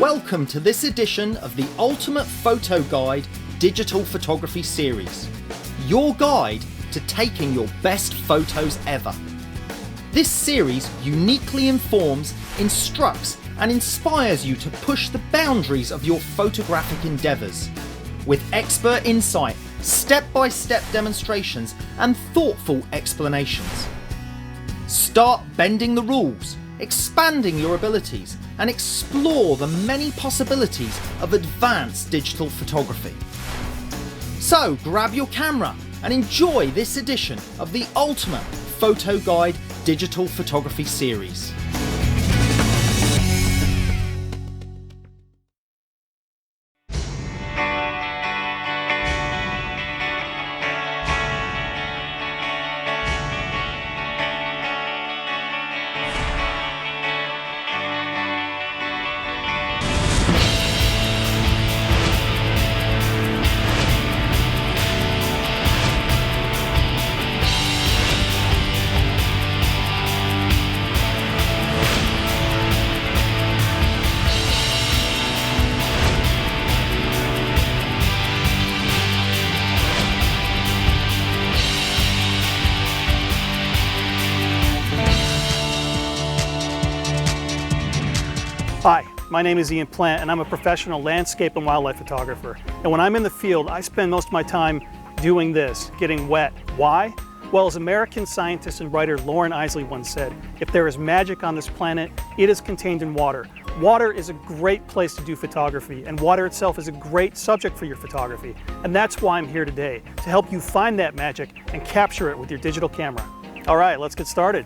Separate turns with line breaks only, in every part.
Welcome to this edition of the Ultimate Photo Guide Digital Photography Series, your guide to taking your best photos ever. This series uniquely informs, instructs and inspires you to push the boundaries of your photographic endeavours with expert insight, step-by-step demonstrations and thoughtful explanations. Start bending the rules, expanding your abilities and explore the many possibilities of advanced digital photography. So grab your camera and enjoy this edition of the Ultimate Photo Guide Digital Photography Series.
Hi, my name is Ian Plant and I'm a professional landscape and wildlife photographer. And when I'm in the field, I spend most of my time doing this, getting wet. Why? Well, as American scientist and writer Lauren Isley once said, if there is magic on this planet, it is contained in water. Water is a great place to do photography, and water itself is a great subject for your photography. And that's why I'm here today, to help you find that magic and capture it with your digital camera. All right, let's get started.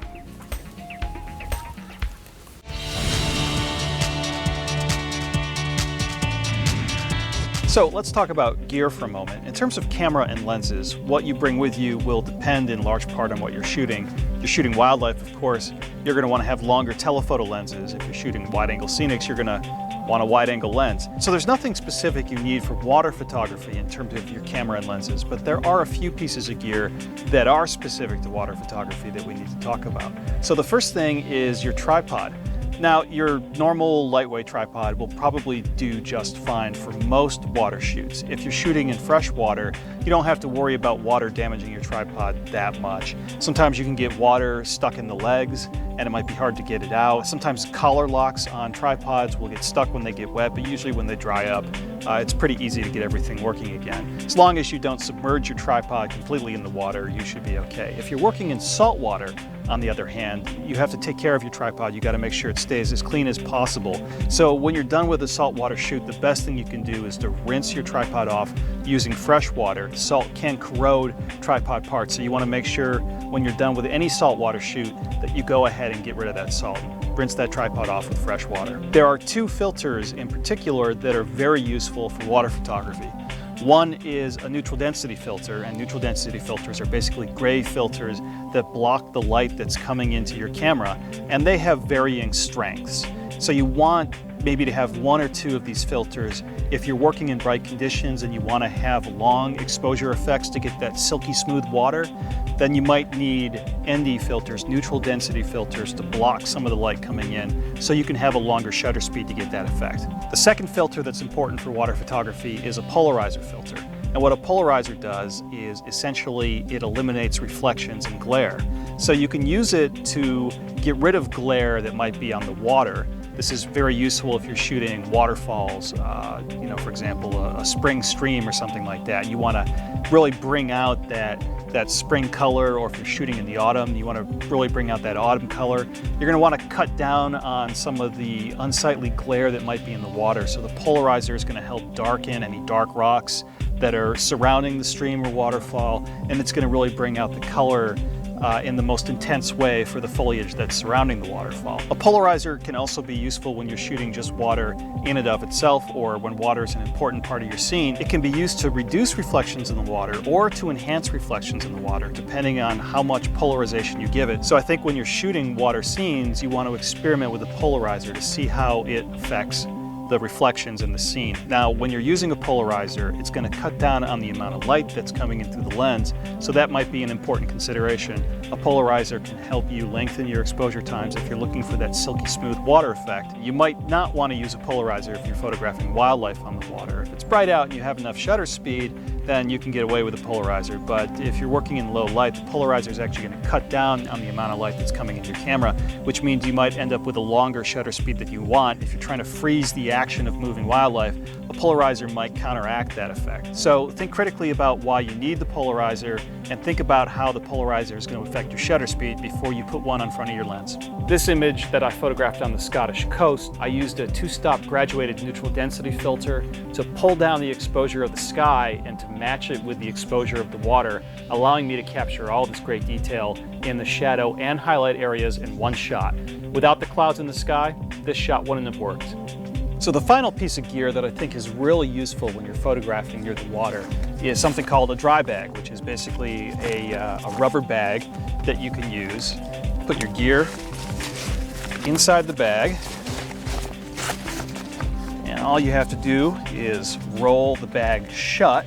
So let's talk about gear for a moment. In terms of camera and lenses, what you bring with you will depend in large part on what you're shooting. If you're shooting wildlife, of course, you're going to want to have longer telephoto lenses. If you're shooting wide-angle scenics, you're going to want a wide-angle lens. So there's nothing specific you need for water photography in terms of your camera and lenses, but there are a few pieces of gear that are specific to water photography that we need to talk about. So the first thing is your tripod. Now, your normal lightweight tripod will probably do just fine for most water shoots. If you're shooting in fresh water, you don't have to worry about water damaging your tripod that much. Sometimes you can get water stuck in the legs and it might be hard to get it out. Sometimes collar locks on tripods will get stuck when they get wet, but usually when they dry up, it's pretty easy to get everything working again. As long as you don't submerge your tripod completely in the water, you should be okay. If you're working in salt water, on the other hand, you have to take care of your tripod. You got to make sure it stays as clean as possible. So when you're done with a saltwater shoot, the best thing you can do is to rinse your tripod off using fresh water. Salt can corrode tripod parts, so you want to make sure when you're done with any saltwater shoot that you go ahead and get rid of that salt. Rinse that tripod off with fresh water. There are two filters in particular that are very useful for water photography. One is a neutral density filter, and neutral density filters are basically gray filters that block the light that's coming into your camera, and they have varying strengths. So you want maybe to have one or two of these filters. If you're working in bright conditions and you want to have long exposure effects to get that silky smooth water, then you might need ND filters, neutral density filters, to block some of the light coming in so you can have a longer shutter speed to get that effect. The second filter that's important for water photography is a polarizer filter. And what a polarizer does is essentially it eliminates reflections and glare. So you can use it to get rid of glare that might be on the water. This is very useful if you're shooting waterfalls, for example, a spring stream or something like that. You want to really bring out that spring color, or if you're shooting in the autumn, you want to really bring out that autumn color. You're going to want to cut down on some of the unsightly glare that might be in the water. So the polarizer is going to help darken any dark rocks that are surrounding the stream or waterfall, and it's going to really bring out the color in the most intense way for the foliage that's surrounding the waterfall. A polarizer can also be useful when you're shooting just water in and of itself, or when water is an important part of your scene. It can be used to reduce reflections in the water or to enhance reflections in the water, depending on how much polarization you give it. So I think when you're shooting water scenes, you want to experiment with a polarizer to see how it affects the reflections in the scene. Now, when you're using a polarizer, it's going to cut down on the amount of light that's coming in through the lens, so that might be an important consideration. A A polarizer can help you lengthen your exposure times if you're looking for that silky smooth water effect. You might not want to use a polarizer if you're photographing wildlife on the water. If it's bright out and you have enough shutter speed, then you can get away with a polarizer. But if you're working in low light, the polarizer is actually going to cut down on the amount of light that's coming into your camera, which means you might end up with a longer shutter speed that you want. If you're trying to freeze the action of moving wildlife, a polarizer might counteract that effect. So think critically about why you need the polarizer and think about how the polarizer is going to affect your shutter speed before you put one on front of your lens. This image that I photographed on the Scottish coast, I used a 2-stop graduated neutral density filter to pull down the exposure of the sky and to match it with the exposure of the water, allowing me to capture all this great detail in the shadow and highlight areas in one shot. Without the clouds in the sky, this shot wouldn't have worked. So the final piece of gear that I think is really useful when you're photographing near the water is something called a dry bag, which is basically a rubber bag that you can use. Put your gear inside the bag, and all you have to do is roll the bag shut.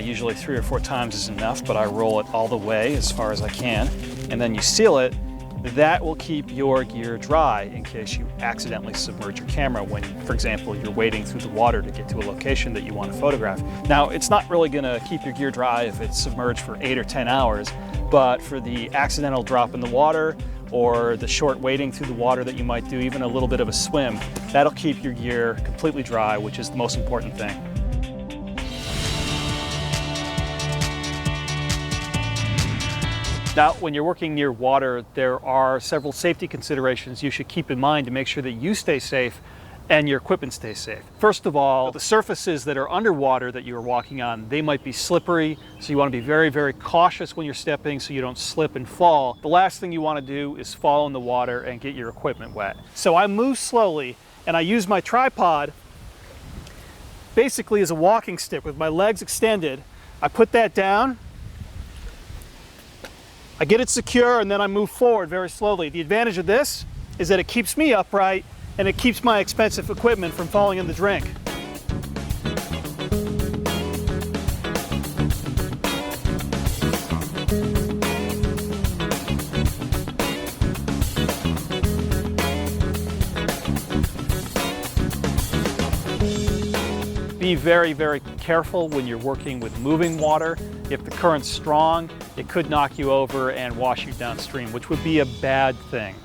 Usually 3 or 4 times is enough, but I roll it all the way as far as I can, and then you seal it. That will keep your gear dry in case you accidentally submerge your camera when, for example, you're wading through the water to get to a location that you want to photograph. Now, it's not really going to keep your gear dry if it's submerged for 8 or 10 hours, but for the accidental drop in the water or the short wading through the water that you might do, even a little bit of a swim, that'll keep your gear completely dry, which is the most important thing. Now, when you're working near water, there are several safety considerations you should keep in mind to make sure that you stay safe and your equipment stays safe. First of all, the surfaces that are underwater that you are walking on, they might be slippery, so you want to be very, very cautious when you're stepping so you don't slip and fall. The last thing you want to do is fall in the water and get your equipment wet. So I move slowly, and I use my tripod basically as a walking stick with my legs extended. I put that down, I get it secure, and then I move forward very slowly. The advantage of this is that it keeps me upright and it keeps my expensive equipment from falling in the drink. Be very, very careful when you're working with moving water. If the current's strong, it could knock you over and wash you downstream, which would be a bad thing.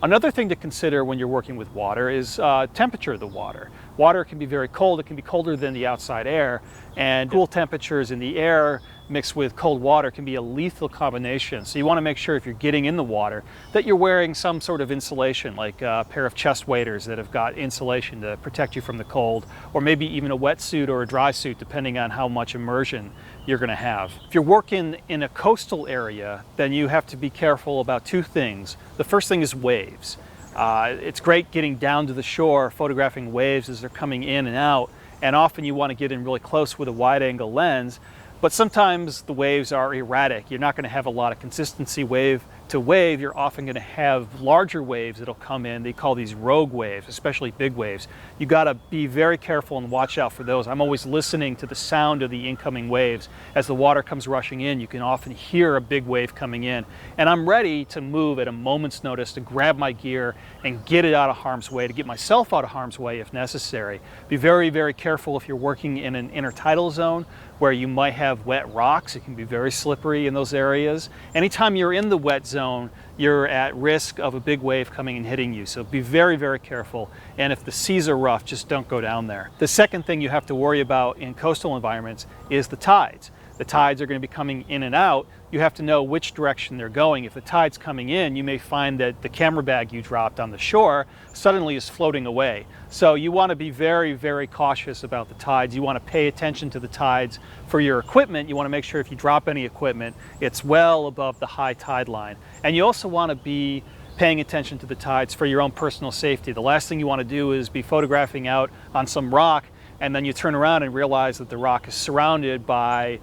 Another thing to consider when you're working with water is temperature of the water. Water can be very cold. It can be colder than the outside air, and cool temperatures in the air mixed with cold water can be a lethal combination. So you want to make sure if you're getting in the water that you're wearing some sort of insulation, like a pair of chest waders that have got insulation to protect you from the cold, or maybe even a wetsuit or a dry suit, depending on how much immersion you're going to have. If you're working in a coastal area, then you have to be careful about 2 things. The first thing is waves. It's great getting down to the shore, photographing waves as they're coming in and out, and often you want to get in really close with a wide-angle lens, but sometimes the waves are erratic. You're not going to have a lot of consistency wave to wave. You're often going to have larger waves that'll come in. They call these rogue waves, especially big waves. You got to be very careful and watch out for those. I'm always listening to the sound of the incoming waves. As the water comes rushing in, you can often hear a big wave coming in. And I'm ready to move at a moment's notice to grab my gear and get it out of harm's way, to get myself out of harm's way if necessary. Be very, very careful if you're working in an intertidal zone where you might have wet rocks. It can be very slippery in those areas. Anytime you're in the wet zone, you're at risk of a big wave coming and hitting you. So be very, very careful. And if the seas are rough, just don't go down there. The second thing you have to worry about in coastal environments is the tides. The tides are going to be coming in and out. You have to know which direction they're going. If the tide's coming in, you may find that the camera bag you dropped on the shore suddenly is floating away. So you want to be very, very cautious about the tides. You want to pay attention to the tides for your equipment. You want to make sure if you drop any equipment, it's well above the high tide line. And you also want to be paying attention to the tides for your own personal safety. The last thing you want to do is be photographing out on some rock and then you turn around and realize that the rock is surrounded by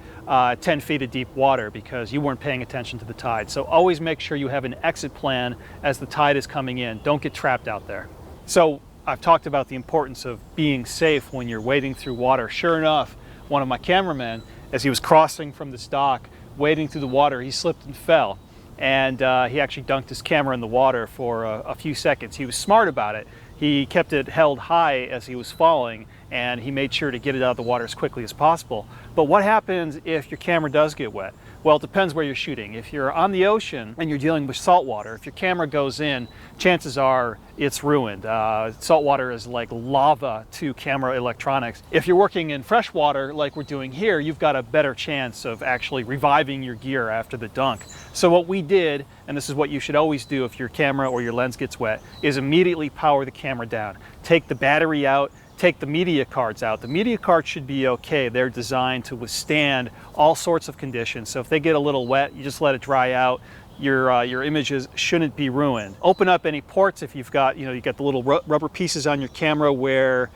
10 feet of deep water because you weren't paying attention to the tide. So always make sure you have an exit plan as the tide is coming in. Don't get trapped out there. So I've talked about the importance of being safe when you're wading through water. Sure enough, one of my cameramen, as he was crossing from this dock, wading through the water, he slipped and fell. and he actually dunked his camera in the water for a few seconds. He was smart about it. He kept it held high as he was falling, and he made sure to get it out of the water as quickly as possible. But what happens if your camera does get wet? Well, it depends where you're shooting. If you're on the ocean and you're dealing with salt water, if your camera goes in, chances are it's ruined. Salt water is like lava to camera electronics. If you're working in fresh water like we're doing here, you've got a better chance of actually reviving your gear after the dunk. So what we did, and this is what you should always do if your camera or your lens gets wet, is immediately power the camera down. Take the battery out, take the media cards out. The media cards should be okay. They're designed to withstand all sorts of conditions. So if they get a little wet, you just let it dry out. Your images shouldn't be ruined. Open up any ports if you've got, you got the little rubber pieces on your camera where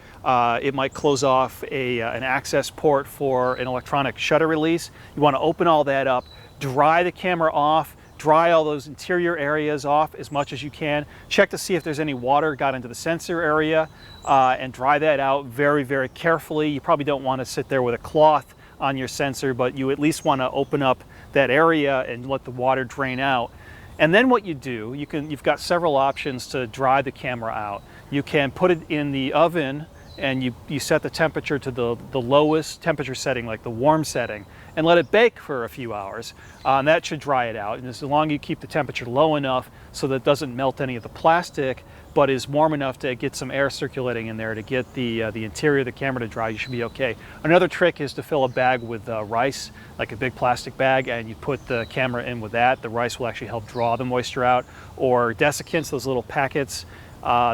it might close off an access port for an electronic shutter release. You want to open all that up, dry the camera off, dry all those interior areas off as much as you can. Check to see if there's any water got into the sensor area and dry that out very, very carefully. You probably don't want to sit there with a cloth on your sensor, but you at least want to open up that area and let the water drain out. And then what you do, you've got several options to dry the camera out. You can put it in the oven and you set the temperature to the lowest temperature setting, like the warm setting, and let it bake for a few hours. And that should dry it out. And as long as you keep the temperature low enough so that it doesn't melt any of the plastic, but is warm enough to get some air circulating in there to get the interior of the camera to dry, you should be okay. Another trick is to fill a bag with rice, like a big plastic bag, and you put the camera in with that. The rice will actually help draw the moisture out. Or desiccants, those little packets,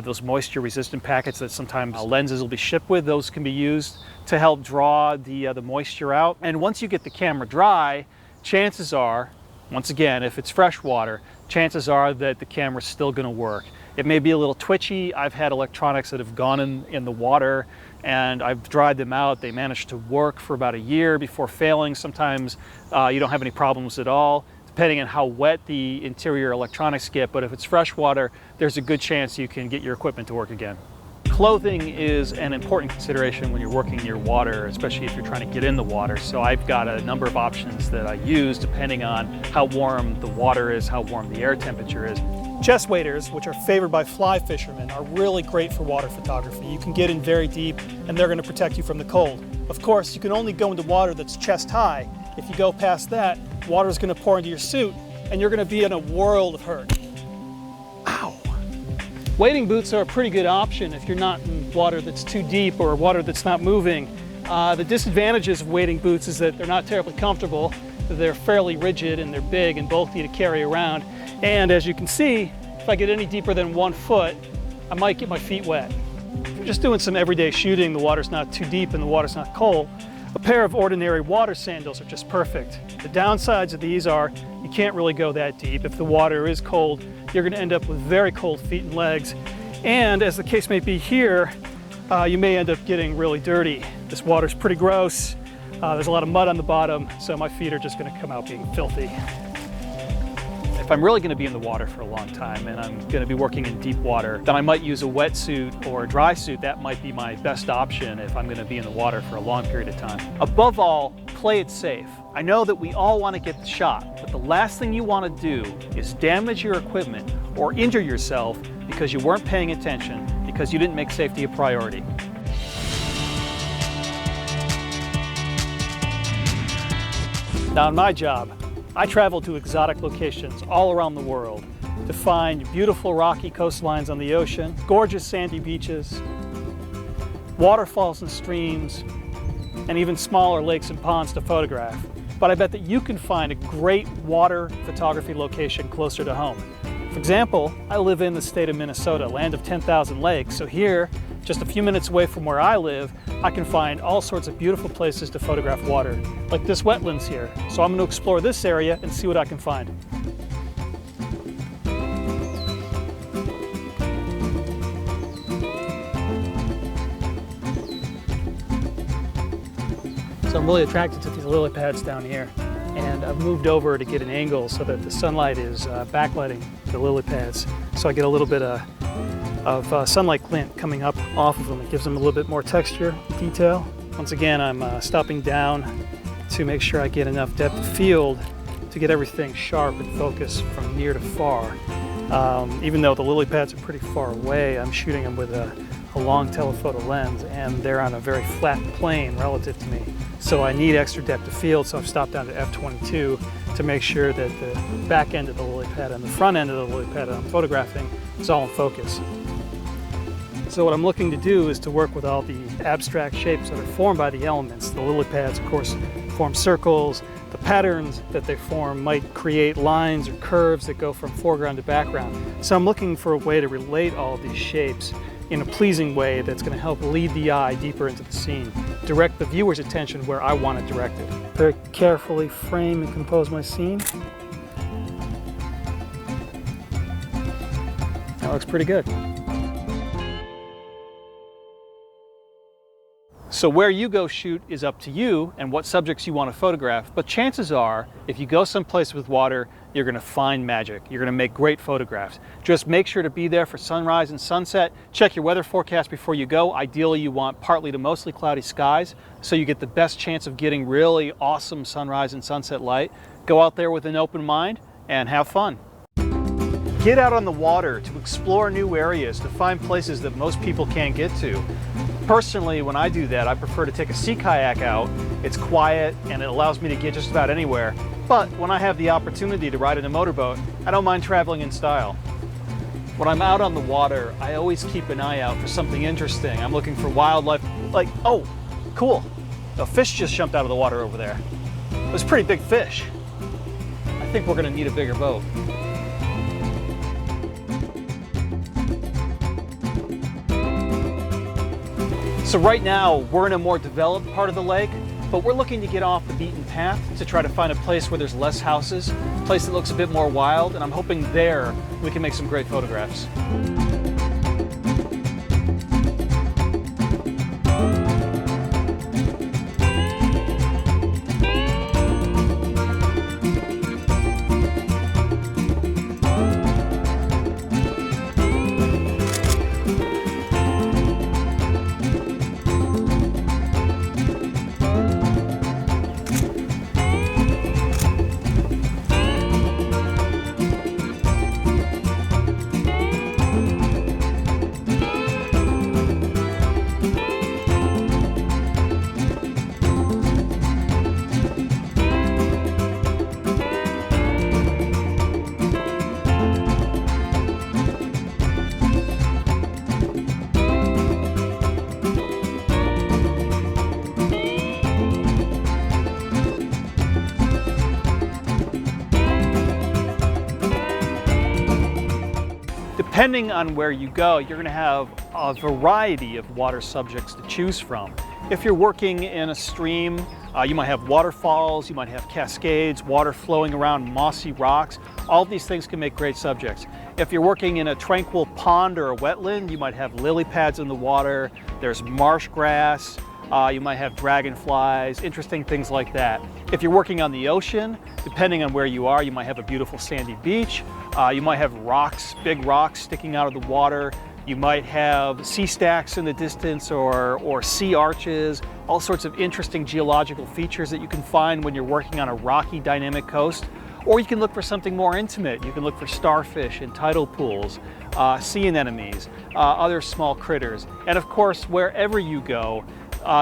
those moisture resistant packets that sometimes lenses will be shipped with, those can be used to help draw the moisture out. And once you get the camera dry, chances are, once again, if it's fresh water, chances are that the camera's still going to work. It may be a little twitchy. I've had electronics that have gone in the water and I've dried them out. They managed to work for about a year before failing. Sometimes you don't have any problems at all, depending on how wet the interior electronics get. But if it's fresh water, there's a good chance you can get your equipment to work again. Clothing is an important consideration when you're working near water, especially if you're trying to get in the water. So I've got a number of options that I use depending on how warm the water is, how warm the air temperature is. Chest waders, which are favored by fly fishermen, are really great for water photography. You can get in very deep and they're going to protect you from the cold. Of course, you can only go into water that's chest high. If you go past that, water is going to pour into your suit and you're going to be in a world of hurt. Ow! Wading boots are a pretty good option if you're not in water that's too deep or water that's not moving. The disadvantages of wading boots is that they're not terribly comfortable. They're fairly rigid and they're big and bulky to carry around. And as you can see, if I get any deeper than 1 foot, I might get my feet wet. If you're just doing some everyday shooting, the water's not too deep and the water's not cold, a pair of ordinary water sandals are just perfect. The downsides of these are you can't really go that deep. If the water is cold, you're going to end up with very cold feet and legs. And as the case may be here, you may end up getting really dirty. This water's pretty gross. There's a lot of mud on the bottom, so my feet are just going to come out being filthy. If I'm really going to be in the water for a long time and I'm going to be working in deep water, then I might use a wetsuit or a dry suit. That might be my best option if I'm going to be in the water for a long period of time. Above all, play it safe. I know that we all want to get the shot, but the last thing you want to do is damage your equipment or injure yourself because you weren't paying attention, because you didn't make safety a priority. Now in my job, I travel to exotic locations all around the world to find beautiful rocky coastlines on the ocean, gorgeous sandy beaches, waterfalls and streams, and even smaller lakes and ponds to photograph. But I bet that you can find a great water photography location closer to home. For example, I live in the state of Minnesota, land of 10,000 lakes, so here, just a few minutes away from where I live, I can find all sorts of beautiful places to photograph water, like this wetlands here. So I'm going to explore this area and see what I can find. So I'm really attracted to these lily pads down here, and I've moved over to get an angle so that the sunlight is backlighting the lily pads, so I get a little bit of sunlight glint coming up off of them. It gives them a little bit more texture, detail. Once again, I'm stopping down to make sure I get enough depth of field to get everything sharp and focused from near to far. Even though the lily pads are pretty far away, I'm shooting them with a long telephoto lens, and they're on a very flat plane relative to me. So I need extra depth of field, so I've stopped down to f/22 to make sure that the back end of the lily pad and the front end of the lily pad that I'm photographing is all in focus. So what I'm looking to do is to work with all the abstract shapes that are formed by the elements. The lily pads, of course, form circles. The patterns that they form might create lines or curves that go from foreground to background. So I'm looking for a way to relate all of these shapes in a pleasing way that's going to help lead the eye deeper into the scene, direct the viewer's attention where I want it directed. Very carefully frame and compose my scene. That looks pretty good. So where you go shoot is up to you and what subjects you want to photograph, but chances are, if you go someplace with water, you're going to find magic. You're going to make great photographs. Just make sure to be there for sunrise and sunset. Check your weather forecast before you go. Ideally, you want partly to mostly cloudy skies, so you get the best chance of getting really awesome sunrise and sunset light. Go out there with an open mind and have fun. Get out on the water to explore new areas, to find places that most people can't get to. Personally, when I do that, I prefer to take a sea kayak out. It's quiet and it allows me to get just about anywhere. But when I have the opportunity to ride in a motorboat, I don't mind traveling in style. When I'm out on the water, I always keep an eye out for something interesting. I'm looking for wildlife, like, oh, cool. A fish just jumped out of the water over there. It was a pretty big fish. I think we're gonna need a bigger boat. So right now, we're in a more developed part of the lake, but we're looking to get off the beaten path to try to find a place where there's less houses, a place that looks a bit more wild, and I'm hoping there we can make some great photographs. Depending on where you go, you're going to have a variety of water subjects to choose from. If you're working in a stream, you might have waterfalls, you might have cascades, water flowing around mossy rocks. All of these things can make great subjects. If you're working in a tranquil pond or a wetland, you might have lily pads in the water, there's marsh grass, you might have dragonflies, interesting things like that. If you're working on the ocean, depending on where you are, you might have a beautiful sandy beach. You might have rocks, big rocks sticking out of the water. You might have sea stacks in the distance or sea arches, all sorts of interesting geological features that you can find when you're working on a rocky, dynamic coast. Or you can look for something more intimate. You can look for starfish in tidal pools, sea anemones, other small critters. And of course, wherever you go,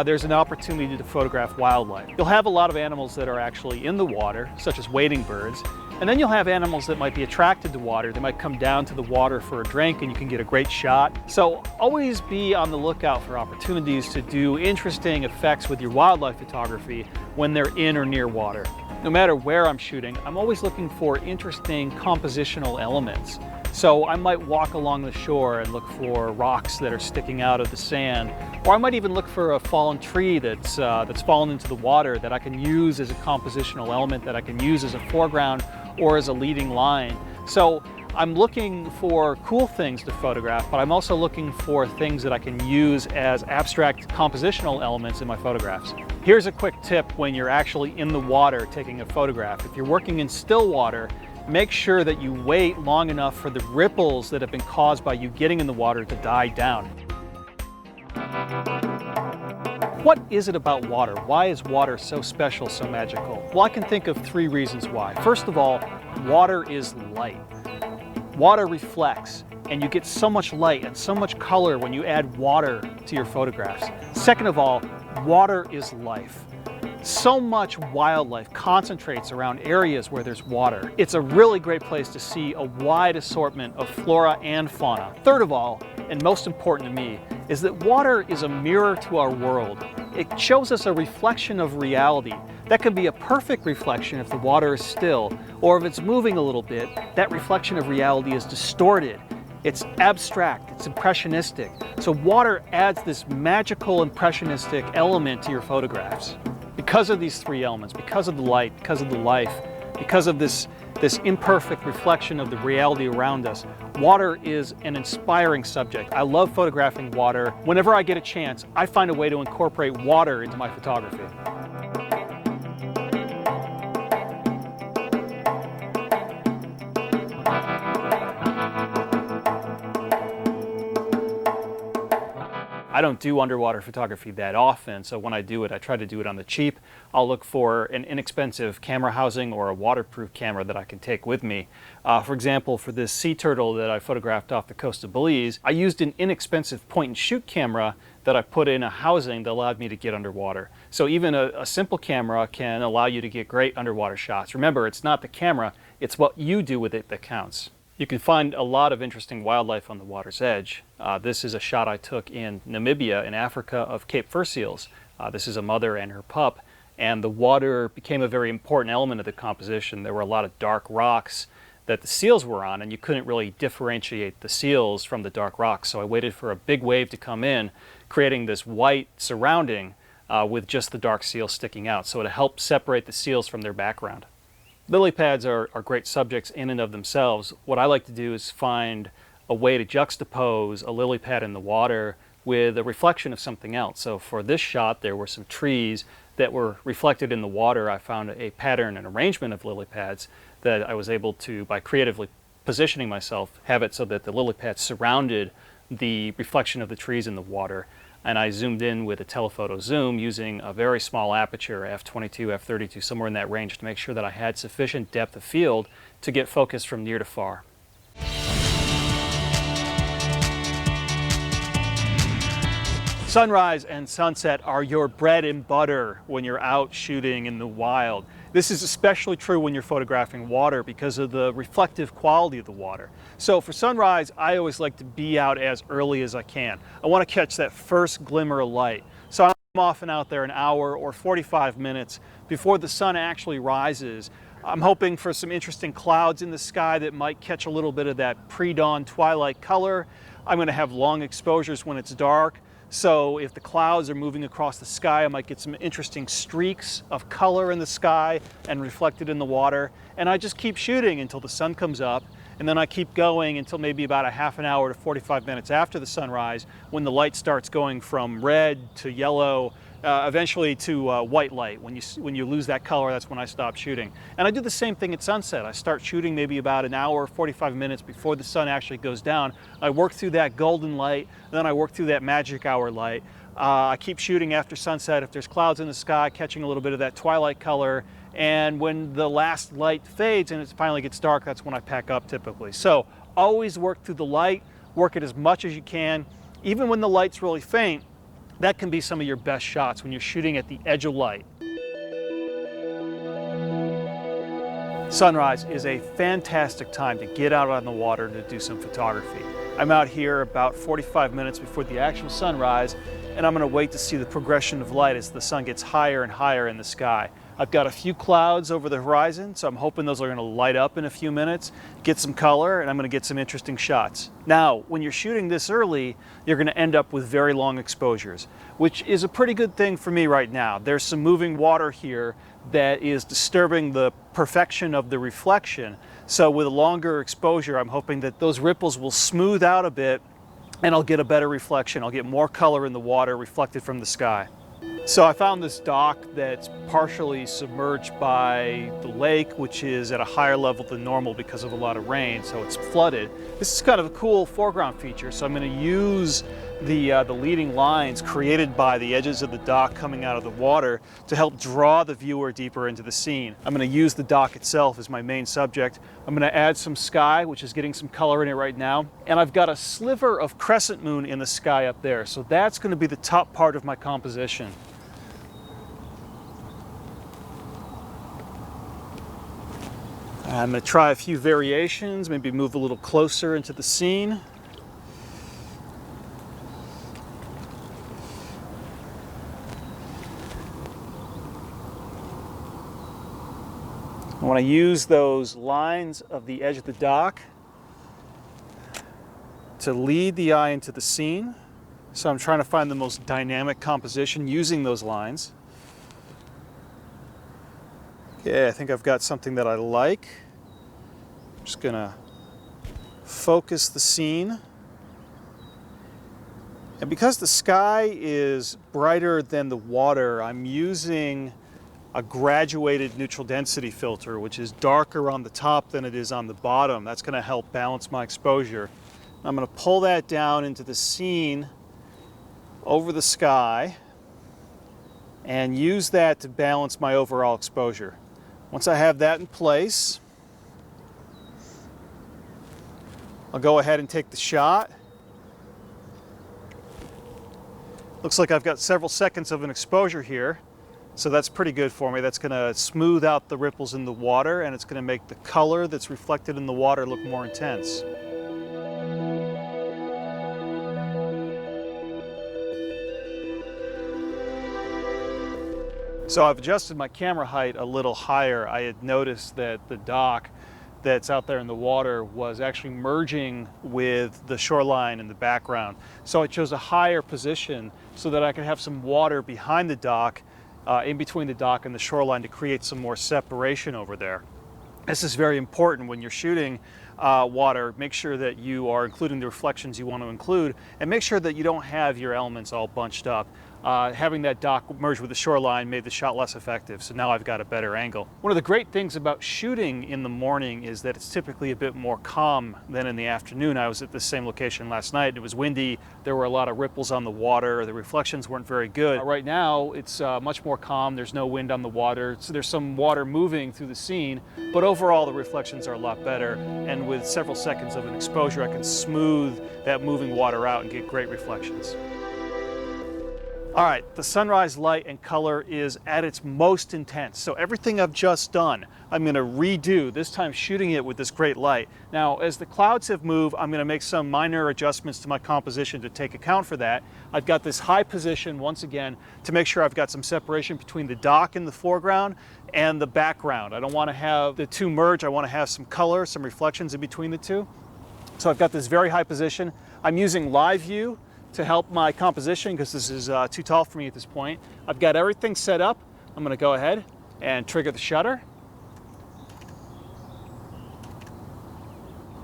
there's an opportunity to photograph wildlife. You'll have a lot of animals that are actually in the water, such as wading birds, and then you'll have animals that might be attracted to water. They might come down to the water for a drink and you can get a great shot. So always be on the lookout for opportunities to do interesting effects with your wildlife photography when they're in or near water. No matter where I'm shooting, I'm always looking for interesting compositional elements. So I might walk along the shore and look for rocks that are sticking out of the sand, or I might even look for a fallen tree that's fallen into the water that I can use as a compositional element, that I can use as a foreground or as a leading line. So I'm looking for cool things to photograph, but I'm also looking for things that I can use as abstract compositional elements in my photographs. Here's a quick tip when you're actually in the water taking a photograph. If you're working in still water, make sure that you wait long enough for the ripples that have been caused by you getting in the water to die down. What is it about water? Why is water so special, so magical? Well, I can think of 3 reasons why. First of all, water is light. Water reflects, and you get so much light and so much color when you add water to your photographs. Second of all, water is life. So much wildlife concentrates around areas where there's water. It's a really great place to see a wide assortment of flora and fauna. Third of all, and most important to me, is that water is a mirror to our world. It shows us a reflection of reality. That can be a perfect reflection if the water is still, or if it's moving a little bit, that reflection of reality is distorted. It's abstract, it's impressionistic. So water adds this magical impressionistic element to your photographs. Because of these 3 elements, because of the light, because of the life, because of this imperfect reflection of the reality around us, water is an inspiring subject. I love photographing water. Whenever I get a chance, I find a way to incorporate water into my photography. I don't do underwater photography that often, so when I do it, I try to do it on the cheap. I'll look for an inexpensive camera housing or a waterproof camera that I can take with me. For example, for this sea turtle that I photographed off the coast of Belize, I used an inexpensive point-and-shoot camera that I put in a housing that allowed me to get underwater. So even a simple camera can allow you to get great underwater shots. Remember, it's not the camera, it's what you do with it that counts. You can find a lot of interesting wildlife on the water's edge. This is a shot I took in Namibia in Africa of Cape fur seals. This is a mother and her pup, and the water became a very important element of the composition. There were a lot of dark rocks that the seals were on, and you couldn't really differentiate the seals from the dark rocks. So I waited for a big wave to come in, creating this white surrounding with just the dark seals sticking out. So it helped separate the seals from their background. Lily pads are great subjects in and of themselves. What I like to do is find a way to juxtapose a lily pad in the water with a reflection of something else. So for this shot, there were some trees that were reflected in the water. I found a pattern and arrangement of lily pads that I was able to, by creatively positioning myself, have it so that the lily pads surrounded the reflection of the trees in the water. And I zoomed in with a telephoto zoom using a very small aperture, f22, f32, somewhere in that range, to make sure that I had sufficient depth of field to get focus from near to far. Sunrise and sunset are your bread and butter when you're out shooting in the wild. This is especially true when you're photographing water because of the reflective quality of the water. So for sunrise, I always like to be out as early as I can. I want to catch that first glimmer of light. So I'm often out there an hour or 45 minutes before the sun actually rises. I'm hoping for some interesting clouds in the sky that might catch a little bit of that pre-dawn twilight color. I'm going to have long exposures when it's dark. So if the clouds are moving across the sky, I might get some interesting streaks of color in the sky and reflected in the water. And I just keep shooting until the sun comes up, and then I keep going until maybe about a half an hour to 45 minutes after the sunrise, when the light starts going from red to yellow, eventually to white light. When you lose that color, that's when I stop shooting. And I do the same thing at sunset. I start shooting maybe about an hour, 45 minutes before the sun actually goes down. I work through that golden light, then I work through that magic hour light. I keep shooting after sunset if there's clouds in the sky, catching a little bit of that twilight color. And when the last light fades and it finally gets dark, that's when I pack up typically. So always work through the light, work it as much as you can. Even when the light's really faint, that can be some of your best shots when you're shooting at the edge of light. Sunrise is a fantastic time to get out on the water to do some photography. I'm out here about 45 minutes before the actual sunrise, and I'm going to wait to see the progression of light as the sun gets higher and higher in the sky. I've got a few clouds over the horizon, so I'm hoping those are going to light up in a few minutes, get some color, and I'm going to get some interesting shots. Now, when you're shooting this early, you're going to end up with very long exposures, which is a pretty good thing for me right now. There's some moving water here that is disturbing the perfection of the reflection. So with a longer exposure, I'm hoping that those ripples will smooth out a bit and I'll get a better reflection. I'll get more color in the water reflected from the sky. So I found this dock that's partially submerged by the lake, which is at a higher level than normal because of a lot of rain, so it's flooded. This is kind of a cool foreground feature, so I'm going to use the leading lines created by the edges of the dock coming out of the water to help draw the viewer deeper into the scene. I'm going to use the dock itself as my main subject. I'm going to add some sky, which is getting some color in it right now. And I've got a sliver of crescent moon in the sky up there. So that's going to be the top part of my composition. I'm going to try a few variations, maybe move a little closer into the scene. I want to use those lines of the edge of the dock to lead the eye into the scene. So I'm trying to find the most dynamic composition using those lines. Okay, I think I've got something that I like. I'm just going to focus the scene. And because the sky is brighter than the water, I'm using a graduated neutral density filter, which is darker on the top than it is on the bottom. That's going to help balance my exposure. I'm going to pull that down into the scene over the sky and use that to balance my overall exposure. Once I have that in place, I'll go ahead and take the shot. Looks like I've got several seconds of an exposure here. So that's pretty good for me. That's going to smooth out the ripples in the water, and it's going to make the color that's reflected in the water look more intense. So I've adjusted my camera height a little higher. I had noticed that the dock that's out there in the water was actually merging with the shoreline in the background. So I chose a higher position so that I could have some water behind the dock, in between the dock and the shoreline, to create some more separation over there. This is very important when you're shooting water. Make sure that you are including the reflections you want to include, and make sure that you don't have your elements all bunched up. Having that dock merge with the shoreline made the shot less effective, so now I've got a better angle. One of the great things about shooting in the morning is that it's typically a bit more calm than in the afternoon. I was at the same location last night. It was windy. There were a lot of ripples on the water. The reflections weren't very good. Right now, it's much more calm. There's no wind on the water, so there's some water moving through the scene, but overall the reflections are a lot better, and with several seconds of an exposure, I can smooth that moving water out and get great reflections. All right, the sunrise light and color is at its most intense. So everything I've just done, I'm going to redo, this time shooting it with this great light. Now, as the clouds have moved, I'm going to make some minor adjustments to my composition to take account for that. I've got this high position, once again, to make sure I've got some separation between the dock in the foreground and the background. I don't want to have the two merge. I want to have some color, some reflections in between the two. So I've got this very high position. I'm using live view to help my composition because this is too tall for me at this point. I've got everything set up. I'm going to go ahead and trigger the shutter.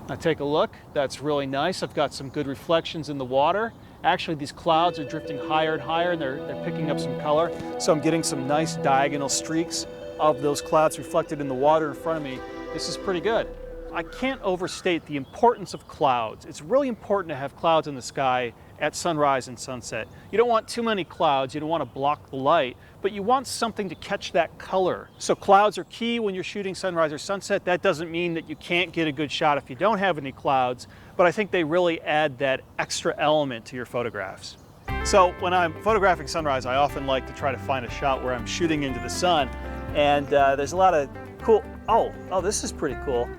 Now take a look. That's really nice. I've got some good reflections in the water. Actually, these clouds are drifting higher and higher, and they're picking up some color. So I'm getting some nice diagonal streaks of those clouds reflected in the water in front of me. This is pretty good. I can't overstate the importance of clouds. It's really important to have clouds in the sky at sunrise and sunset. You don't want too many clouds, you don't want to block the light, but you want something to catch that color. So clouds are key when you're shooting sunrise or sunset. That doesn't mean that you can't get a good shot if you don't have any clouds, but I think they really add that extra element to your photographs. So when I'm photographing sunrise, I often like to try to find a shot where I'm shooting into the sun, and there's a lot of cool, oh, this is pretty cool.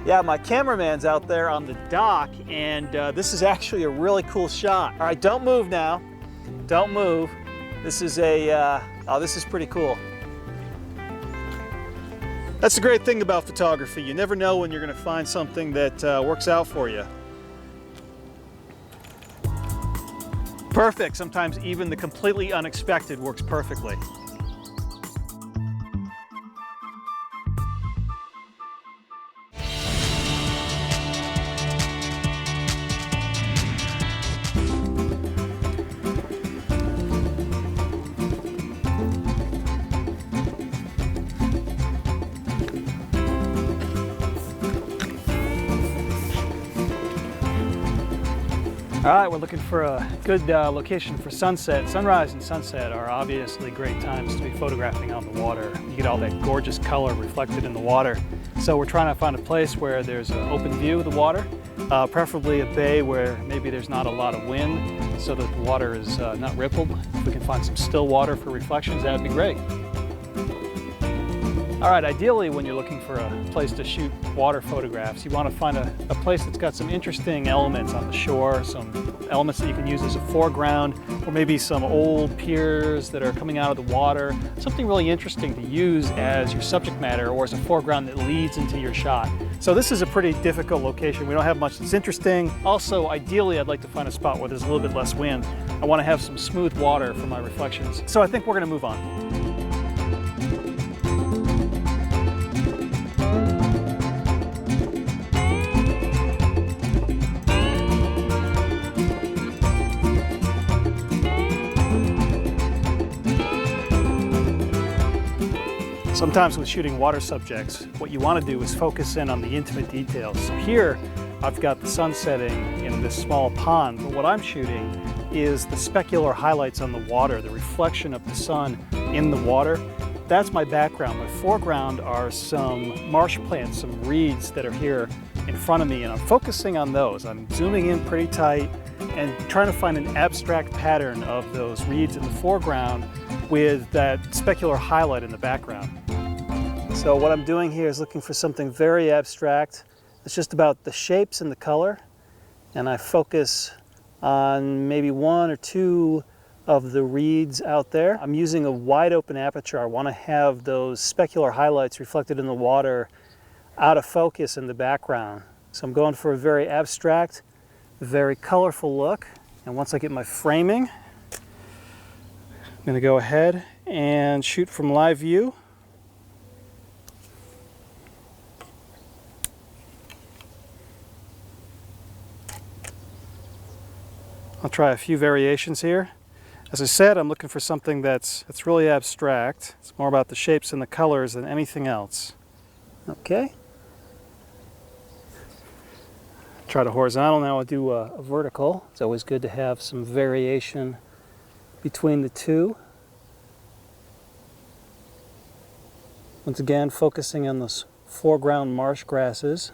Yeah, my cameraman's out there on the dock, and this is actually a really cool shot. All right, don't move now. Don't move. This is this is pretty cool. That's the great thing about photography. You never know when you're going to find something that works out for you. Perfect. Sometimes even the completely unexpected works perfectly. All right, we're looking for a good location for sunset. Sunrise and sunset are obviously great times to be photographing on the water. You get all that gorgeous color reflected in the water. So we're trying to find a place where there's an open view of the water, preferably a bay where maybe there's not a lot of wind so that the water is not rippled. If we can find some still water for reflections, that'd be great. All right, ideally when you're looking for a place to shoot water photographs, you want to find a place that's got some interesting elements on the shore, some elements that you can use as a foreground, or maybe some old piers that are coming out of the water, something really interesting to use as your subject matter or as a foreground that leads into your shot. So this is a pretty difficult location. We don't have much that's interesting. Also, ideally, I'd like to find a spot where there's a little bit less wind. I want to have some smooth water for my reflections. So I think we're going to move on. Sometimes with shooting water subjects, what you want to do is focus in on the intimate details. So here, I've got the sun setting in this small pond, but what I'm shooting is the specular highlights on the water, the reflection of the sun in the water. That's my background. My foreground are some marsh plants, some reeds that are here in front of me, and I'm focusing on those. I'm zooming in pretty tight and trying to find an abstract pattern of those reeds in the foreground with that specular highlight in the background. So what I'm doing here is looking for something very abstract. It's just about the shapes and the color, and I focus on maybe one or two of the reeds out there. I'm using a wide open aperture. I want to have those specular highlights reflected in the water out of focus in the background. So I'm going for a very abstract, very colorful look. And once I get my framing, I'm going to go ahead and shoot from live view. I'll try a few variations here. As I said, I'm looking for something that's really abstract. It's more about the shapes and the colors than anything else. Okay. Try the horizontal, now I'll do a vertical. It's always good to have some variation between the two. Once again, focusing on those foreground marsh grasses.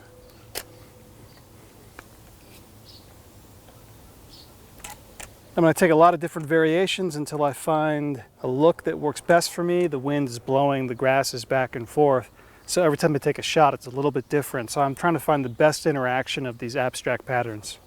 I'm going to take a lot of different variations until I find a look that works best for me. The wind is blowing the grasses back and forth, so every time I take a shot it's a little bit different. So I'm trying to find the best interaction of these abstract patterns.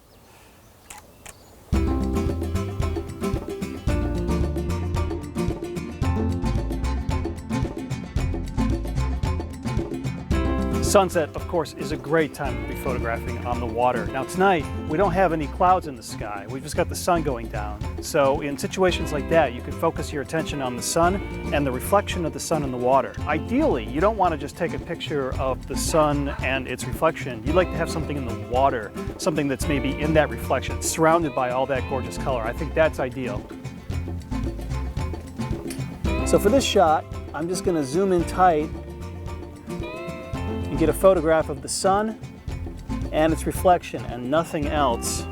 Sunset, of course, is a great time to be photographing on the water. Now tonight, we don't have any clouds in the sky. We've just got the sun going down. So in situations like that, you can focus your attention on the sun and the reflection of the sun in the water. Ideally, you don't want to just take a picture of the sun and its reflection. You'd like to have something in the water, something that's maybe in that reflection, surrounded by all that gorgeous color. I think that's ideal. So for this shot, I'm just going to zoom in tight and get a photograph of the sun and its reflection and nothing else.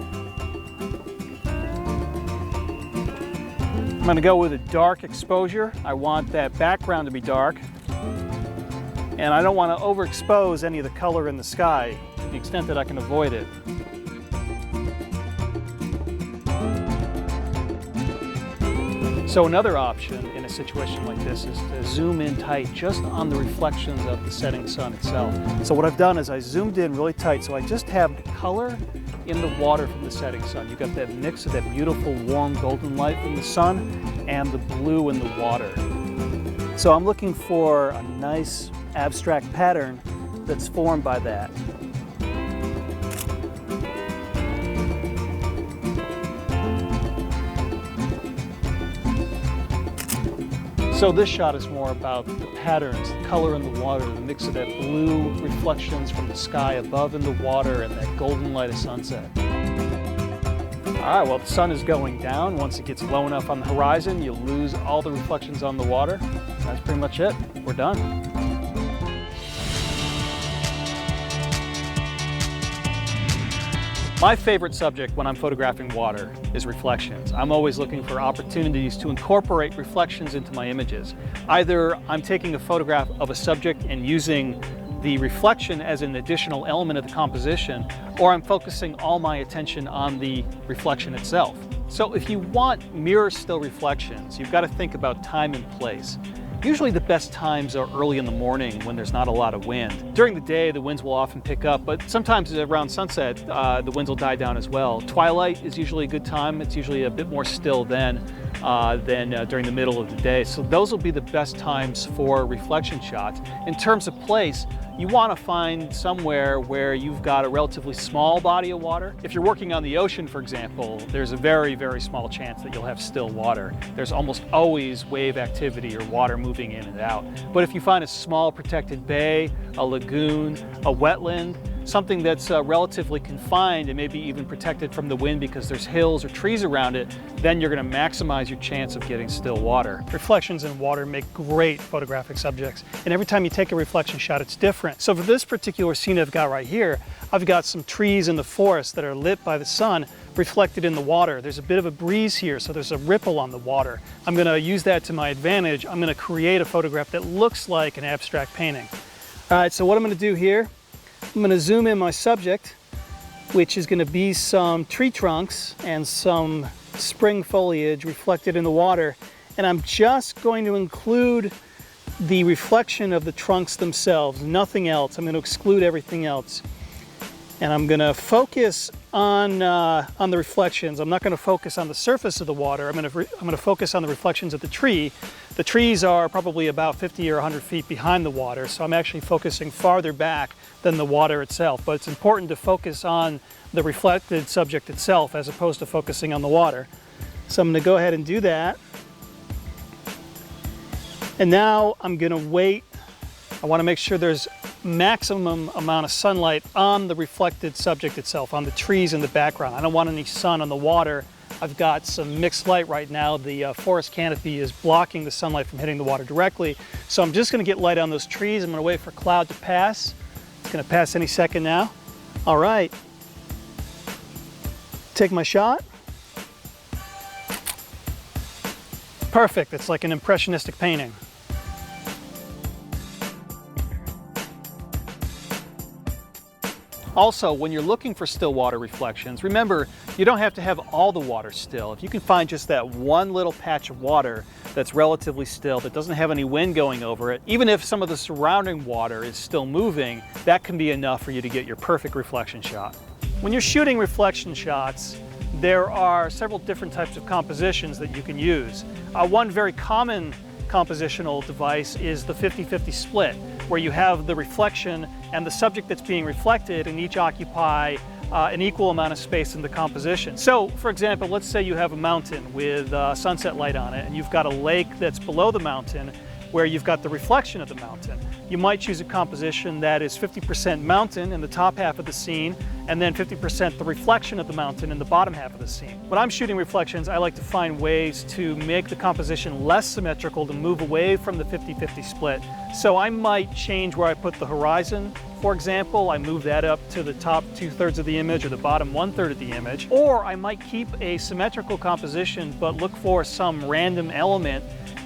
I'm going to go with a dark exposure. I want that background to be dark, and I don't want to overexpose any of the color in the sky to the extent that I can avoid it. So another option in a situation like this is to zoom in tight just on the reflections of the setting sun itself. So what I've done is I zoomed in really tight, so I just have the color in the water from the setting sun. You've got that mix of that beautiful warm golden light from the sun and the blue in the water. So I'm looking for a nice abstract pattern that's formed by that. So this shot is more about the patterns, the color in the water, the mix of that blue reflections from the sky above in the water and that golden light of sunset. All right, well, the sun is going down. Once it gets low enough on the horizon, you lose all the reflections on the water. That's pretty much it. We're done. My favorite subject when I'm photographing water is reflections. I'm always looking for opportunities to incorporate reflections into my images. Either I'm taking a photograph of a subject and using the reflection as an additional element of the composition, or I'm focusing all my attention on the reflection itself. So if you want mirror still reflections, you've got to think about time and place. Usually the best times are early in the morning when there's not a lot of wind. During the day, the winds will often pick up, but sometimes around sunset, the winds will die down as well. Twilight is usually a good time. It's usually a bit more still then than during the middle of the day. So those will be the best times for reflection shots. In terms of place, you want to find somewhere where you've got a relatively small body of water. If you're working on the ocean, for example, there's a very, very small chance that you'll have still water. There's almost always wave activity or water moving in and out. But if you find a small protected bay, a lagoon, a wetland, something that's relatively confined and maybe even protected from the wind because there's hills or trees around it, then you're going to maximize your chance of getting still water. Reflections in water make great photographic subjects, and every time you take a reflection shot, it's different. So for this particular scene I've got right here, I've got some trees in the forest that are lit by the sun reflected in the water. There's a bit of a breeze here, so there's a ripple on the water. I'm going to use that to my advantage. I'm going to create a photograph that looks like an abstract painting. All right, so what I'm going to do here, I'm going to zoom in my subject, which is going to be some tree trunks and some spring foliage reflected in the water, and I'm just going to include the reflection of the trunks themselves, nothing else. I'm going to exclude everything else, and I'm going to focus on the reflections. I'm not going to focus on the surface of the water. I'm going to focus on the reflections of the tree. The trees are probably about 50 or 100 feet behind the water, so I'm actually focusing farther back than the water itself. But it's important to focus on the reflected subject itself as opposed to focusing on the water. So I'm going to go ahead and do that. And now I'm going to wait. I want to make sure there's maximum amount of sunlight on the reflected subject itself, on the trees in the background. I don't want any sun on the water. I've got some mixed light right now. The forest canopy is blocking the sunlight from hitting the water directly. So I'm just going to get light on those trees. I'm going to wait for cloud to pass. It's going to pass any second now. All right. Take my shot. Perfect. It's like an impressionistic painting. Also, when you're looking for still water reflections, remember, you don't have to have all the water still. If you can find just that one little patch of water that's relatively still, that doesn't have any wind going over it, even if some of the surrounding water is still moving, that can be enough for you to get your perfect reflection shot. When you're shooting reflection shots, there are several different types of compositions that you can use. One very common compositional device is the 50-50 split, where you have the reflection and the subject that's being reflected and each occupy an equal amount of space in the composition. So, for example, let's say you have a mountain with sunset light on it, and you've got a lake that's below the mountain where you've got the reflection of the mountain. You might choose a composition that is 50% mountain in the top half of the scene, and then 50% the reflection of the mountain in the bottom half of the scene. When I'm shooting reflections, I like to find ways to make the composition less symmetrical, to move away from the 50-50 split. So I might change where I put the horizon. For example, I move that up to the top 2/3 of the image or the bottom 1/3 of the image. Or I might keep a symmetrical composition but look for some random element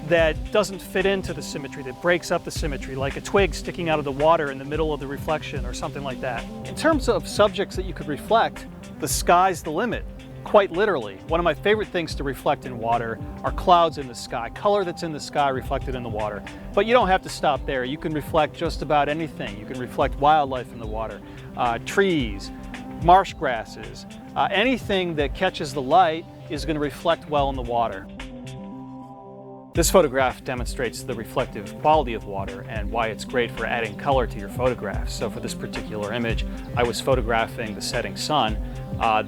that doesn't fit into the symmetry, that breaks up the symmetry, like a twig sticking out of the water in the middle of the reflection or something like that. In terms of subjects that you could reflect, the sky's the limit, quite literally. One of my favorite things to reflect in water are clouds in the sky, color that's in the sky reflected in the water. But you don't have to stop there. You can reflect just about anything. You can reflect wildlife in the water, trees, marsh grasses, anything that catches the light is going to reflect well in the water. This photograph demonstrates the reflective quality of water and why it's great for adding color to your photographs. So for this particular image, I was photographing the setting sun.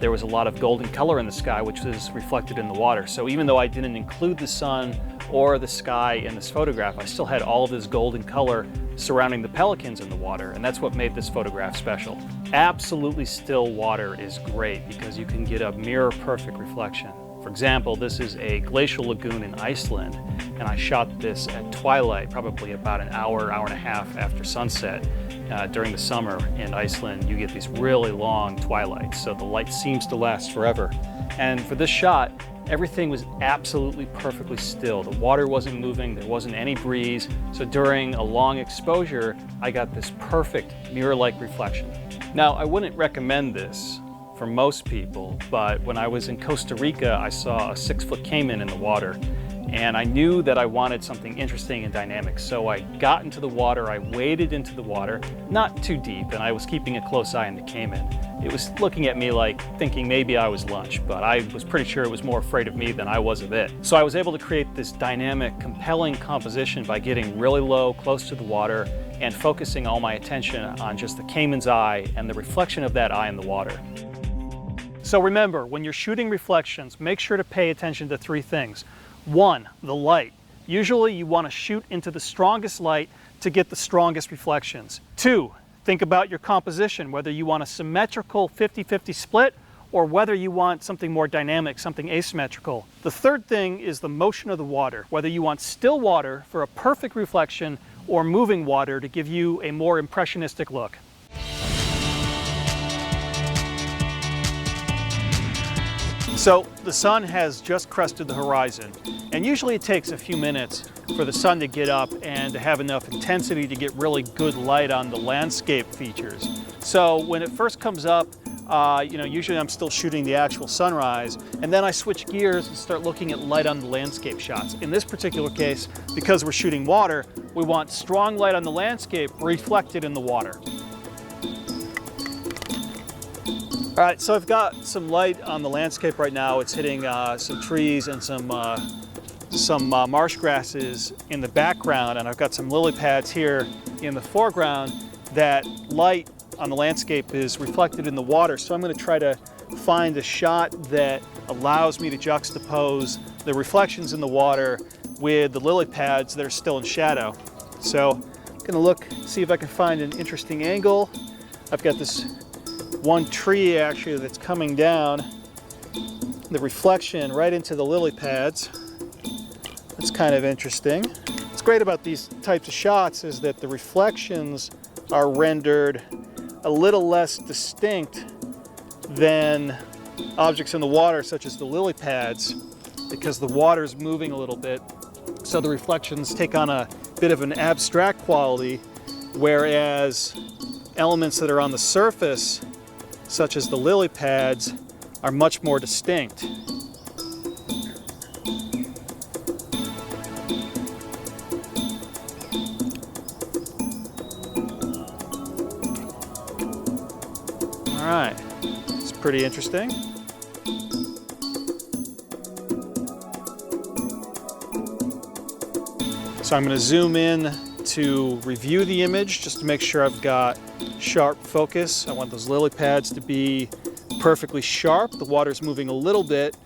There was a lot of golden color in the sky, which was reflected in the water. So even though I didn't include the sun or the sky in this photograph, I still had all of this golden color surrounding the pelicans in the water, and that's what made this photograph special. Absolutely still water is great because you can get a mirror-perfect reflection. For example, this is a glacial lagoon in Iceland, and I shot this at twilight, probably about an hour, hour and a half after sunset. during the summer in Iceland, you get these really long twilights, so the light seems to last forever. And for this shot, everything was absolutely perfectly still. The water wasn't moving, there wasn't any breeze, so during a long exposure, I got this perfect mirror-like reflection. Now, I wouldn't recommend this for most people, but when I was in Costa Rica, I saw a 6-foot caiman in the water, and I knew that I wanted something interesting and dynamic. So I got into the water, I waded into the water, not too deep, and I was keeping a close eye on the caiman. It was looking at me like thinking maybe I was lunch, but I was pretty sure it was more afraid of me than I was of it. So I was able to create this dynamic, compelling composition by getting really low, close to the water, and focusing all my attention on just the caiman's eye and the reflection of that eye in the water. So remember, when you're shooting reflections, make sure to pay attention to 3 things. 1, the light. Usually you want to shoot into the strongest light to get the strongest reflections. 2, think about your composition, whether you want a symmetrical 50-50 split or whether you want something more dynamic, something asymmetrical. The 3rd thing is the motion of the water, whether you want still water for a perfect reflection or moving water to give you a more impressionistic look. So the sun has just crested the horizon, and usually it takes a few minutes for the sun to get up and to have enough intensity to get really good light on the landscape features. So when it first comes up, usually I'm still shooting the actual sunrise, and then I switch gears and start looking at light on the landscape shots. In this particular case, because we're shooting water, we want strong light on the landscape reflected in the water. All right, so I've got some light on the landscape right now. It's hitting some trees and some marsh grasses in the background, and I've got some lily pads here in the foreground. That light on the landscape is reflected in the water, so I'm going to try to find a shot that allows me to juxtapose the reflections in the water with the lily pads that are still in shadow. So I'm going to look, see if I can find an interesting angle. I've got this one tree actually that's coming down, the reflection right into the lily pads. That's kind of interesting. What's great about these types of shots is that the reflections are rendered a little less distinct than objects in the water, such as the lily pads, because the water is moving a little bit. So the reflections take on a bit of an abstract quality, whereas elements that are on the surface, such as the lily pads, are much more distinct. All right, it's pretty interesting. So I'm going to zoom in to review the image just to make sure I've got sharp focus. I want those lily pads to be perfectly sharp. The water's moving a little bit,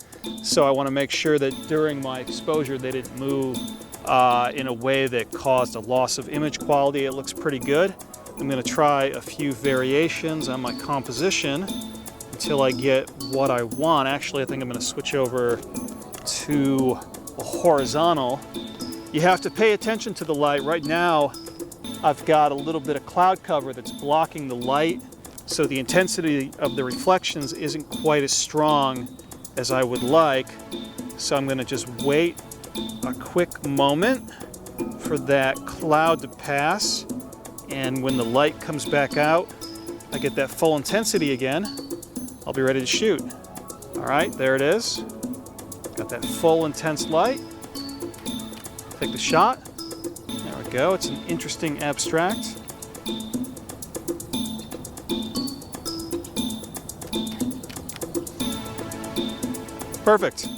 so I want to make sure that during my exposure they didn't move in a way that caused a loss of image quality. It looks pretty good. I'm going to try a few variations on my composition until I get what I want. Actually, I think I'm going to switch over to a horizontal. You have to pay attention to the light. Right now, I've got a little bit of cloud cover that's blocking the light, so the intensity of the reflections isn't quite as strong as I would like. So I'm going to just wait a quick moment for that cloud to pass, and when the light comes back out, I get that full intensity again. I'll be ready to shoot. All right, there it is. Got that full intense light. Take the shot. There we go. It's an interesting abstract. Perfect.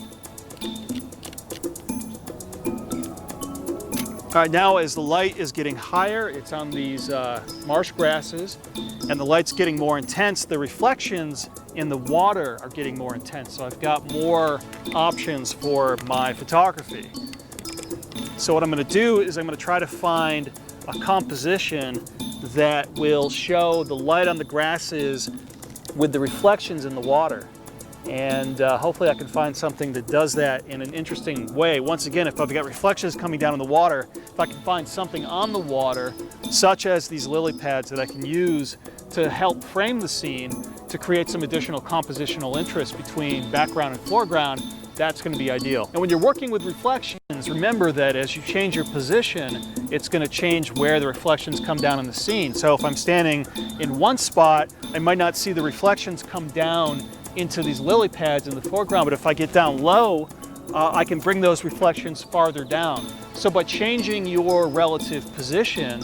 All right, now as the light is getting higher, it's on these marsh grasses, and the light's getting more intense. The reflections in the water are getting more intense, so I've got more options for my photography. So what I'm going to do is I'm going to try to find a composition that will show the light on the grasses with the reflections in the water. And hopefully I can find something that does that in an interesting way. Once again, if I've got reflections coming down in the water, if I can find something on the water, such as these lily pads that I can use to help frame the scene, to create some additional compositional interest between background and foreground, that's going to be ideal. And when you're working with reflections, remember that as you change your position, it's going to change where the reflections come down in the scene. So if I'm standing in one spot, I might not see the reflections come down into these lily pads in the foreground, but if I get down low, I can bring those reflections farther down. So by changing your relative position,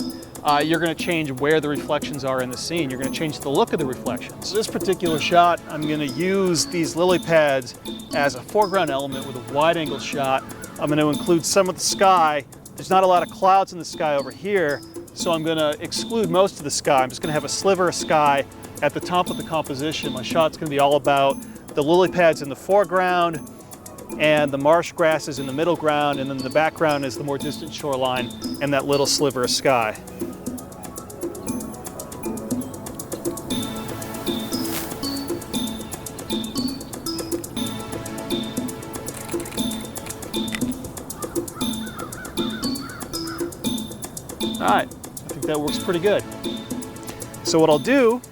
you're going to change where the reflections are in the scene. You're going to change the look of the reflections. This particular shot, I'm going to use these lily pads as a foreground element with a wide angle shot. I'm going to include some of the sky. There's not a lot of clouds in the sky over here, so I'm going to exclude most of the sky. I'm just going to have a sliver of sky at the top of the composition. My shot's going to be all about the lily pads in the foreground and the marsh grasses in the middle ground, and then the background is the more distant shoreline and that little sliver of sky. All right, I think that works pretty good. So what I'll do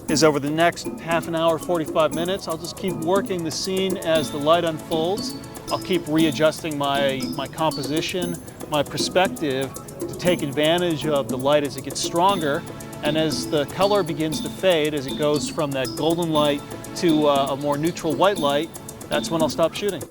is over the next half an hour, 45 minutes, I'll just keep working the scene as the light unfolds. I'll keep readjusting my composition, my perspective to take advantage of the light as it gets stronger. And as the color begins to fade, as it goes from that golden light to a more neutral white light, that's when I'll stop shooting.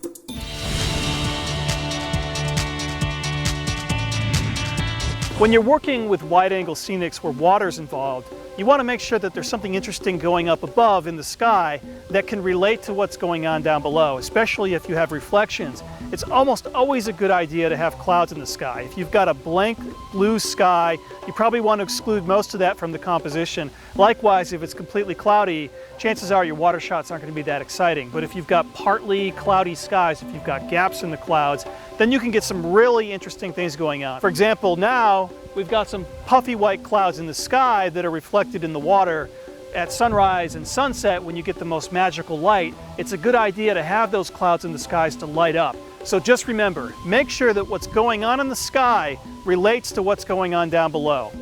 When you're working with wide-angle scenics where water's involved, you want to make sure that there's something interesting going up above in the sky that can relate to what's going on down below, especially if you have reflections. It's almost always a good idea to have clouds in the sky. If you've got a blank blue sky, you probably want to exclude most of that from the composition. Likewise, if it's completely cloudy, chances are your water shots aren't going to be that exciting. But if you've got partly cloudy skies, if you've got gaps in the clouds, then you can get some really interesting things going on. For example, now we've got some puffy white clouds in the sky that are reflected in the water. At sunrise and sunset, when you get the most magical light, it's a good idea to have those clouds in the skies to light up. So just remember, make sure that what's going on in the sky relates to what's going on down below.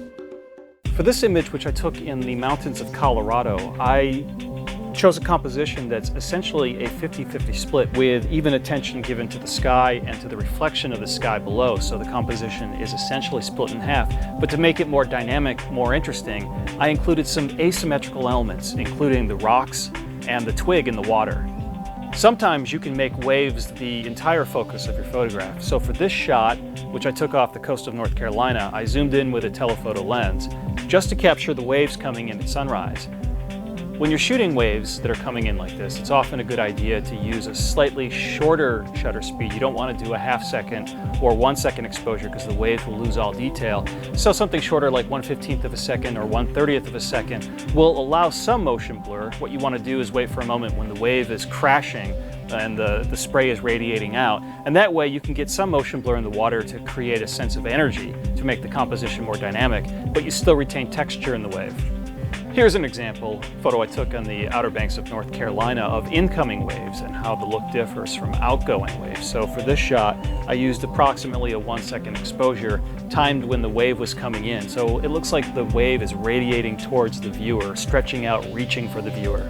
For this image, which I took in the mountains of Colorado, I chose a composition that's essentially a 50-50 split with even attention given to the sky and to the reflection of the sky below. So the composition is essentially split in half. But to make it more dynamic, more interesting, I included some asymmetrical elements, including the rocks and the twig in the water. Sometimes you can make waves the entire focus of your photograph. So for this shot, which I took off the coast of North Carolina, I zoomed in with a telephoto lens just to capture the waves coming in at sunrise. When you're shooting waves that are coming in like this, it's often a good idea to use a slightly shorter shutter speed. You don't want to do a half-second or 1 second exposure because the waves will lose all detail. So something shorter like 1/15 of a second or 1/30 of a second will allow some motion blur. What you want to do is wait for a moment when the wave is crashing and the spray is radiating out. And that way you can get some motion blur in the water to create a sense of energy to make the composition more dynamic, but you still retain texture in the wave. Here's an example photo I took on the Outer Banks of North Carolina of incoming waves and how the look differs from outgoing waves. So for this shot, I used approximately a 1 second exposure timed when the wave was coming in. So it looks like the wave is radiating towards the viewer, stretching out, reaching for the viewer.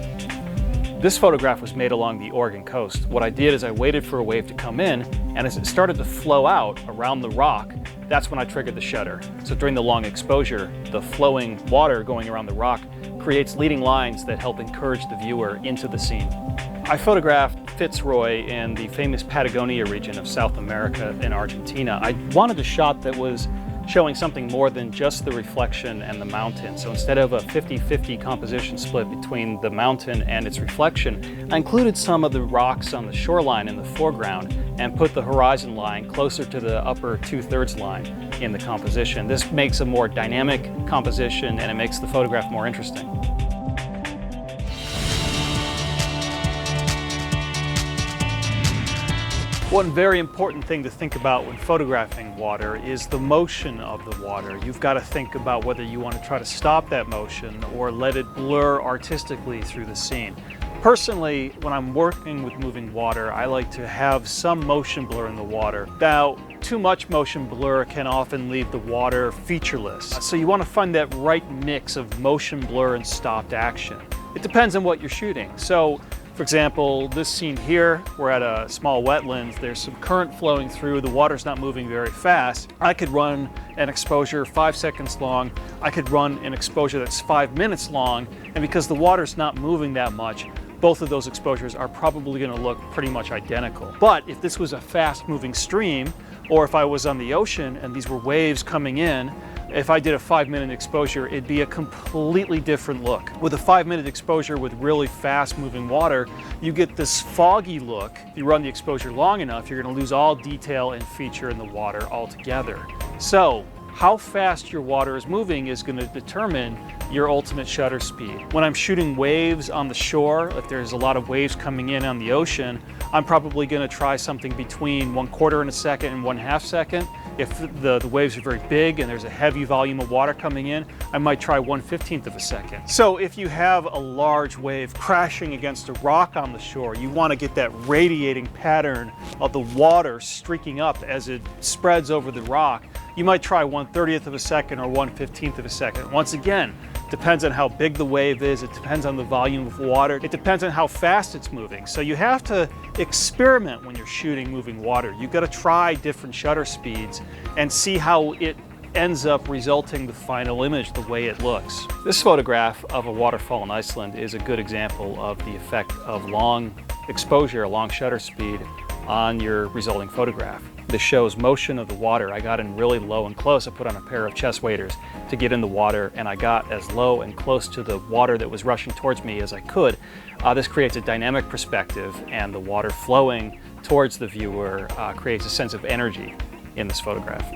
This photograph was made along the Oregon coast. What I did is I waited for a wave to come in, and as it started to flow out around the rock, that's when I triggered the shutter. So during the long exposure, the flowing water going around the rock creates leading lines that help encourage the viewer into the scene. I photographed Fitzroy in the famous Patagonia region of South America in Argentina. I wanted a shot that was showing something more than just the reflection and the mountain. So instead of a 50-50 composition split between the mountain and its reflection, I included some of the rocks on the shoreline in the foreground and put the horizon line closer to the upper 2/3 line in the composition. This makes a more dynamic composition and it makes the photograph more interesting. One very important thing to think about when photographing water is the motion of the water. You've got to think about whether you want to try to stop that motion or let it blur artistically through the scene. Personally, when I'm working with moving water, I like to have some motion blur in the water. Now, too much motion blur can often leave the water featureless. So you want to find that right mix of motion blur and stopped action. It depends on what you're shooting. So, for example, this scene here, we're at a small wetlands, there's some current flowing through, the water's not moving very fast. I could run an exposure 5 seconds long, I could run an exposure that's 5 minutes long, and because the water's not moving that much, both of those exposures are probably going to look pretty much identical. But if this was a fast moving stream, or if I was on the ocean and these were waves coming in, if I did a 5-minute exposure, it'd be a completely different look. With a 5-minute exposure with really fast moving water, you get this foggy look. If you run the exposure long enough, you're going to lose all detail and feature in the water altogether. So, how fast your water is moving is going to determine your ultimate shutter speed. When I'm shooting waves on the shore, if there's a lot of waves coming in on the ocean, I'm probably going to try something between 1/4 second and 1/2 second. If the waves are very big and there's a heavy volume of water coming in, I might try 1/15 second. So if you have a large wave crashing against a rock on the shore, you want to get that radiating pattern of the water streaking up as it spreads over the rock. You might try 1/30 second or 1/15 second. Once again, depends on how big the wave is, it depends on the volume of water, it depends on how fast it's moving. So you have to experiment when you're shooting moving water. You've got to try different shutter speeds and see how it ends up resulting the final image the way it looks. This photograph of a waterfall in Iceland is a good example of the effect of long exposure, long shutter speed on your resulting photograph. This shows motion of the water. I got in really low and close. I put on a pair of chest waders to get in the water, and I got as low and close to the water that was rushing towards me as I could. This creates a dynamic perspective, and the water flowing towards the viewer creates a sense of energy in this photograph.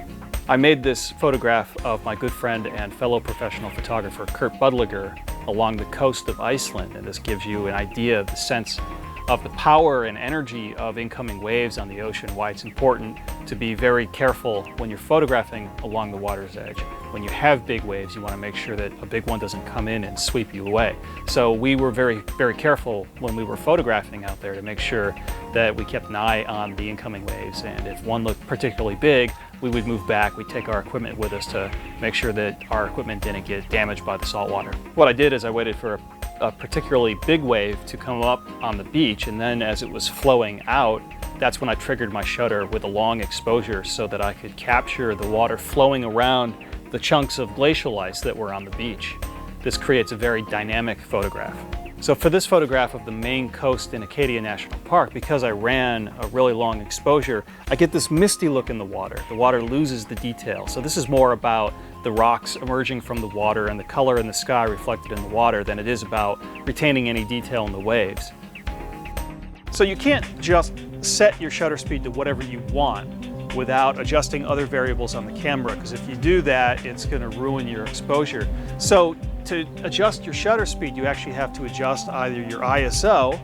I made this photograph of my good friend and fellow professional photographer, Kurt Budliger, along the coast of Iceland, and this gives you an idea of the sense of the power and energy of incoming waves on the ocean, why it's important to be very careful when you're photographing along the water's edge. When you have big waves, you want to make sure that a big one doesn't come in and sweep you away. So we were very, very careful when we were photographing out there to make sure that we kept an eye on the incoming waves, and if one looked particularly big, we would move back. We'd take our equipment with us to make sure that our equipment didn't get damaged by the salt water. What I did is I waited for a particularly big wave to come up on the beach, and then as it was flowing out, that's when I triggered my shutter with a long exposure so that I could capture the water flowing around the chunks of glacial ice that were on the beach. This creates a very dynamic photograph. So for this photograph of the Maine coast in Acadia National Park, because I ran a really long exposure, I get this misty look in the water. The water loses the detail. So this is more about the rocks emerging from the water and the color in the sky reflected in the water than it is about retaining any detail in the waves. So you can't just set your shutter speed to whatever you want without adjusting other variables on the camera, because if you do that, it's going to ruin your exposure. So to adjust your shutter speed, you actually have to adjust either your ISO,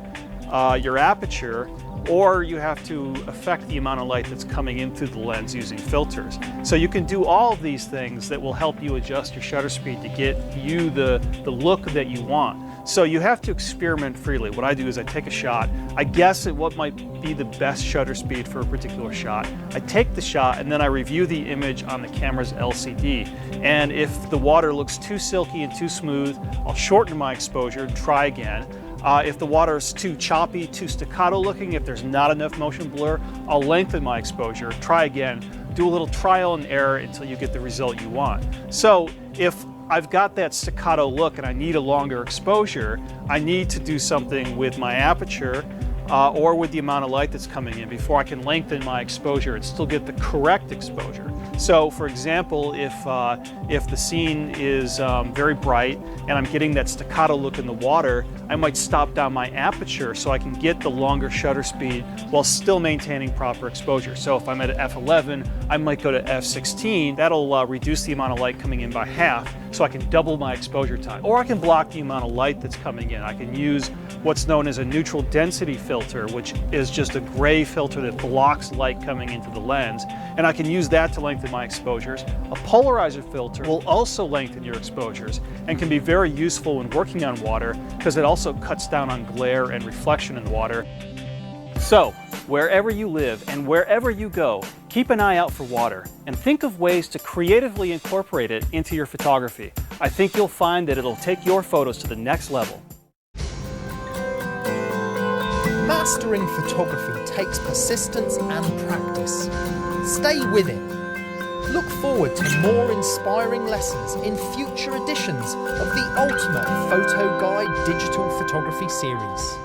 your aperture, or you have to affect the amount of light that's coming in through the lens using filters. So you can do all of these things that will help you adjust your shutter speed to get you the look that you want. So you have to experiment freely. What I do is I take a shot, I guess at what might be the best shutter speed for a particular shot. I take the shot and then I review the image on the camera's LCD. And if the water looks too silky and too smooth, I'll shorten my exposure and try again. If the water is too choppy, too staccato looking, if there's not enough motion blur, I'll lengthen my exposure, try again, do a little trial and error until you get the result you want. So if I've got that staccato look and I need a longer exposure, I need to do something with my aperture or with the amount of light that's coming in before I can lengthen my exposure and still get the correct exposure. So for example, if the scene is very bright and I'm getting that staccato look in the water, I might stop down my aperture so I can get the longer shutter speed while still maintaining proper exposure. So if I'm at f11, I might go to f16. That'll reduce the amount of light coming in by half so I can double my exposure time. Or I can block the amount of light that's coming in. I can use what's known as a neutral density filter filter, which is just a gray filter that blocks light coming into the lens, and I can use that to lengthen my exposures. A polarizer filter will also lengthen your exposures and can be very useful when working on water because it also cuts down on glare and reflection in the water. So, wherever you live and wherever you go, keep an eye out for water and think of ways to creatively incorporate it into your photography. I think you'll find that it'll take your photos to the next level.
Mastering photography takes persistence and practice. Stay with it. Look forward to more inspiring lessons in future editions of the Ultimate Photo Guide Digital Photography series.